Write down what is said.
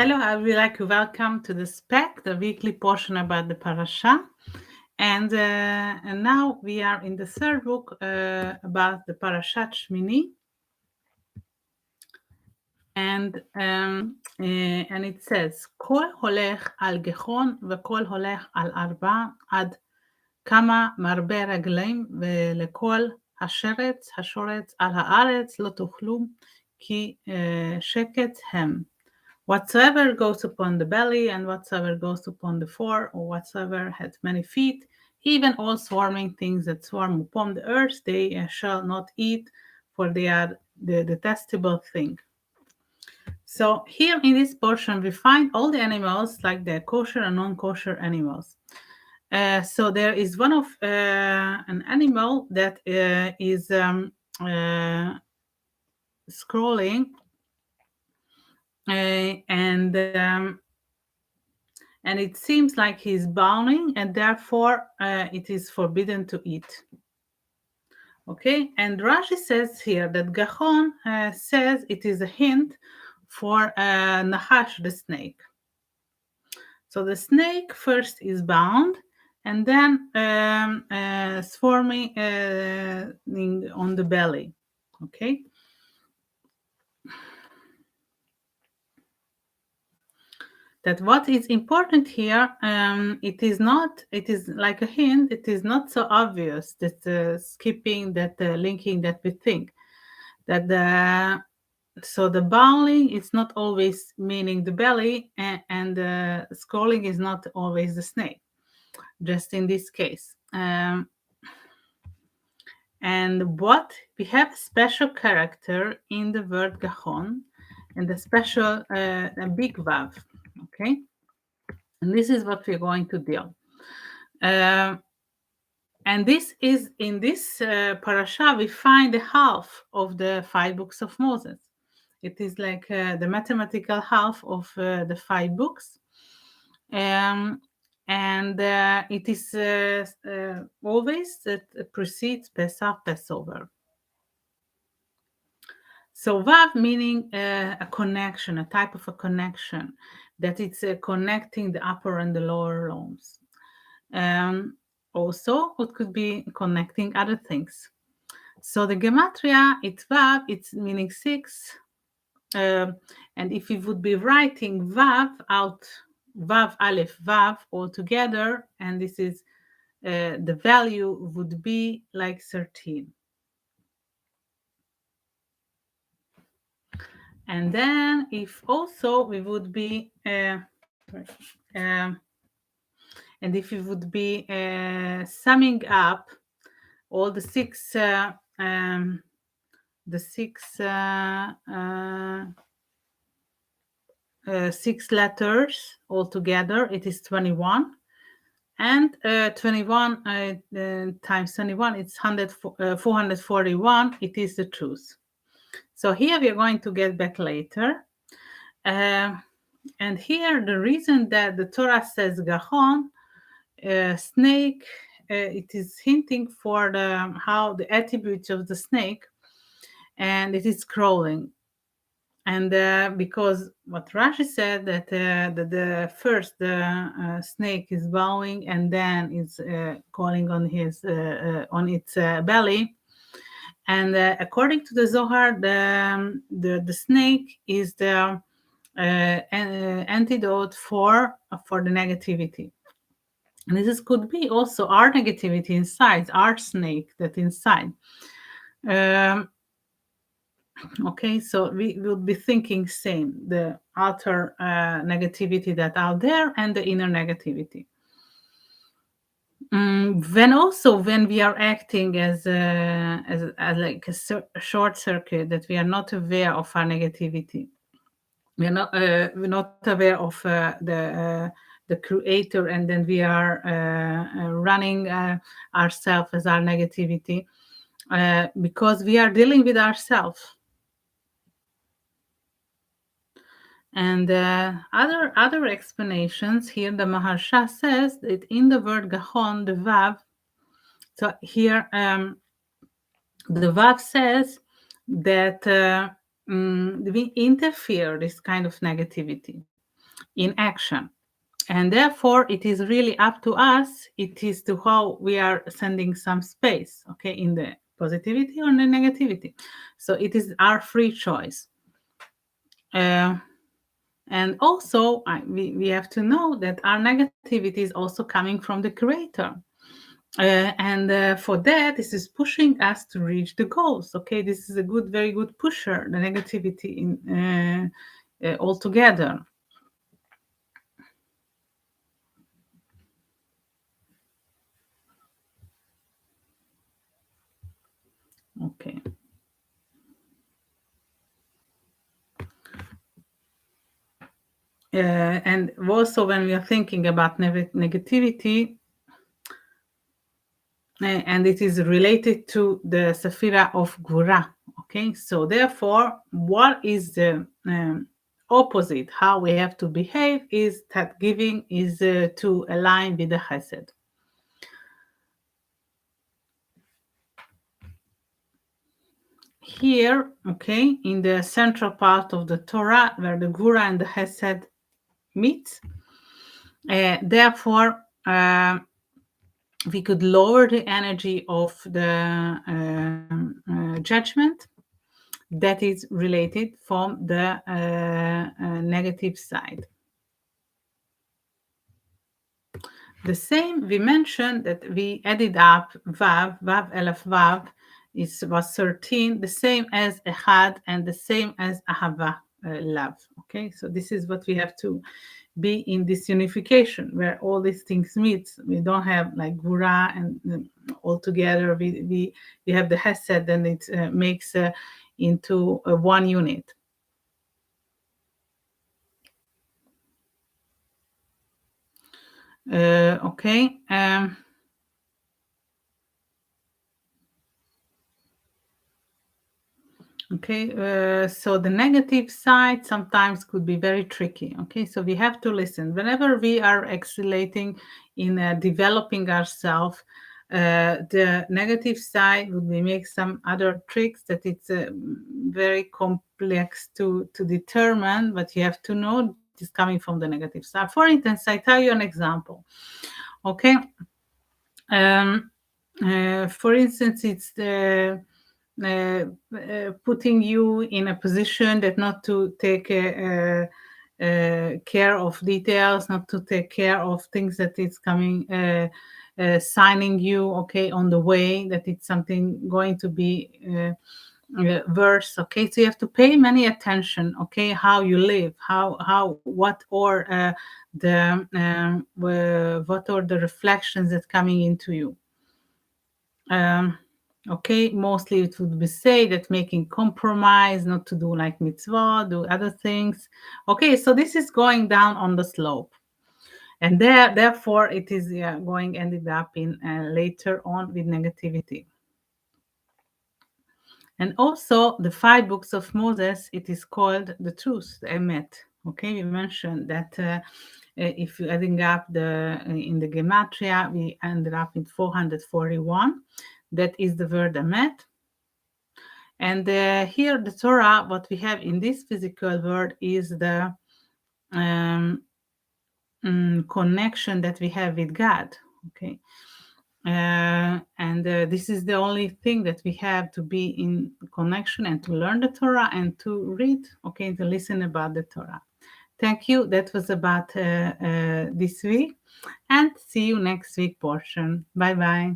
Hello, I would like to welcome to the Spec, the weekly portion about the Parasha. And now we are in the third book about the Parashat Shmini. And it says, כל הולך על גחון וכל הולך על ארבע עד כמה מרבה רגלים ולכל השורץ על הארץ לא תאכלו כי שקט הם. Whatsoever goes upon the belly, and whatsoever goes upon the four, or whatsoever has many feet, even all swarming things that swarm upon the earth, they shall not eat, for they are the detestable thing. So here in this portion, we find all the animals, like the kosher and non-kosher animals. So there is one of an animal that is scrolling, and it seems like he's bowing, and therefore it is forbidden to eat. Okay, and Rashi says here that Gachon says it is a hint for Nahash, the snake. So the snake first is bound, and then swarming on the belly. Okay. That what is important here, it is like a hint, it is not so obvious that skipping, that linking that we think. That so the bowling is not always meaning the belly, and the scrolling is not always the snake, just in this case. And what we have a special character in the word Gachon, and the special a big vav. Okay, and this is what we're going to deal. And this is in this parasha we find the half of the 5 books of Moses. It is like the mathematical half of the 5 books, and it is always that precedes Pesach, Passover. So vav meaning a connection, a type of a connection, that it's connecting the upper and the lower loams. Also, it could be connecting other things. So the gematria, it's vav, it's meaning 6. And if we would be writing vav out, vav aleph vav all together, and this is the value would be like 13. And then if also we would be and if we would be summing up all the 6 6 letters altogether, it is 21. And 21 times 21, it's 441. It is the truth. So here we are going to get back later. And here the reason that the Torah says Gachon, snake, it is hinting for how the attributes of the snake, and it is crawling. And because what Rashi said that the first snake is bowing, and then it's calling on his on its belly, and according to the Zohar, the snake is the antidote for the negativity. And this could be also our negativity inside, our snake that inside. Okay, so we will be thinking same, the outer negativity that out there and the inner negativity. When we are acting as like a short circuit, that we are not aware of our negativity, we're not aware of the creator, and then we are running ourselves as our negativity, because we are dealing with ourselves. And other explanations here, the Maharsha says that in the word Gachon, the Vav, so here the Vav says that we interfere this kind of negativity. in action. And therefore, it is really up to us. It is to how we are sending some space, okay, in the positivity or the negativity. So it is our free choice. And also, we have to know that our negativity is also coming from the Creator. And for that, this is pushing us to reach the goals. Okay, this is a good, very good pusher, the negativity in altogether. Okay. And also, when we are thinking about negativity, and it is related to the Sephira of Gvura. Okay, so therefore, what is the opposite? How we have to behave is that giving is to align with the Chesed. Here, okay, in the central part of the Torah, where the Gvura and the Chesed meet, therefore, we could lower the energy of the judgment that is related from the negative side. The same, we mentioned that we added up Vav Elef Vav was 13, the same as Echad and the same as Ahava, love. Okay, so this is what we have to be in this unification where all these things meet. We don't have like Gvura and all together. We have the Hesed, and it makes into one unit. Okay. Okay, so the negative side sometimes could be very tricky. Okay, so we have to listen. Whenever we are accelerating in developing ourselves, the negative side would be make some other tricks that it's very complex to determine, but you have to know it is coming from the negative side. For instance, I tell you an example. Okay, for instance, it's the putting you in a position that not to take care of details, not to take care of things that is coming, signing you, okay, on the way, that it's something going to be worse. Okay, so you have to pay many attention. Okay, how you live, what or what are the reflections that coming into you. Okay, mostly it would be say that making compromise, not to do like mitzvah, do other things. Okay, so this is going down on the slope, and therefore it is ended up in later on with negativity. And also the 5 books of Moses, it is called the truth, the emet. Okay, we mentioned that if you adding up in the gematria, we ended up in 441. That is the word emet. And here the Torah, what we have in this physical world is the connection that we have with God. Okay. And this is the only thing that we have to be in connection and to learn the Torah and to read, okay, to listen about the Torah. Thank you. That was about this week, and see you next week portion. Bye-bye.